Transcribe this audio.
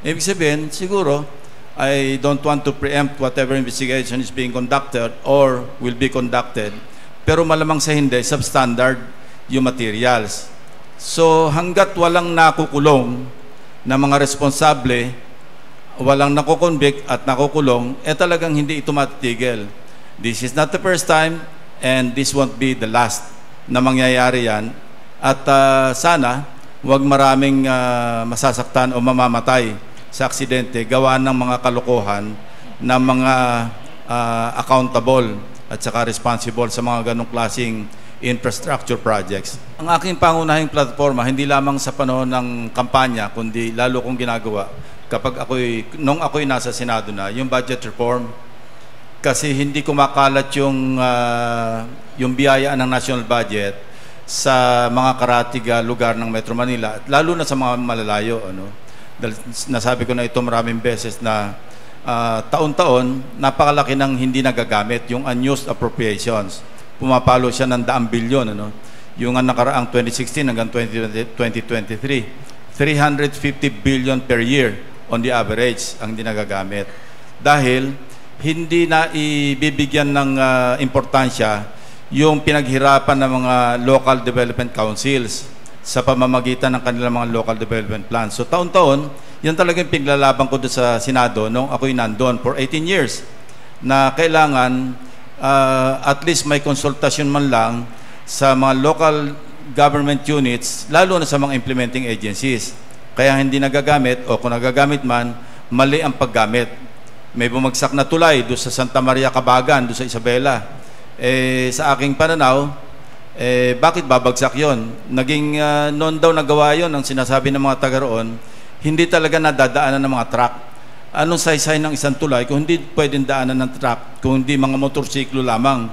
Ibig sabihin, siguro, I don't want to preempt whatever investigation is being conducted or will be conducted, pero malamang sa hindi, substandard yung materials. So hanggat walang nakukulong na mga responsable, walang nakukonvict at nakukulong, talagang hindi ito matitigil. This is not the first time and this won't be the last na mangyayari yan. At sana wag maraming masasaktan o mamamatay sa aksidente gawa ng mga kalokohan na mga accountable at saka responsible sa mga ganong klaseng infrastructure projects. Ang aking pangunahing platforma, hindi lamang sa panahon ng kampanya, kundi lalo kong ginagawa kapag nung ako'y nasa Senado na, yung budget reform. Kasi hindi kumakalat yung biyayaan ng national budget sa mga karatiga lugar ng Metro Manila, at lalo na sa mga malalayo. Nasabi ko na ito maraming beses na taon-taon, napakalaki ng hindi nagagamit, yung unused appropriations. Pumapalo siya ng 100 bilyon. Yung nakaraang 2016 hanggang 2023, 350 billion per year on the average ang hindi nagagamit. Dahil hindi na ibibigyan ng importansya yung pinaghirapan ng mga local development councils sa pamamagitan ng kanilang mga local development plans. So taon-taon, yan talagang pinglalaban ko doon sa Senado nung ako'y nandun for 18 years na kailangan at least may konsultasyon man lang sa mga local government units, lalo na sa mga implementing agencies. Kaya hindi nagagamit, o kung nagagamit man, mali ang paggamit. May bumagsak na tulay doon sa Santa Maria Cabagan, doon sa Isabela. Sa aking pananaw, bakit babagsak yon? Naging noon daw nagawa yon, ang sinasabi ng mga taga roon, hindi talaga nadadaanan ng mga truck. Anong saysay ng isang tulay kung hindi pwedeng daanan ng truck, kung hindi mga motorsiklo lamang?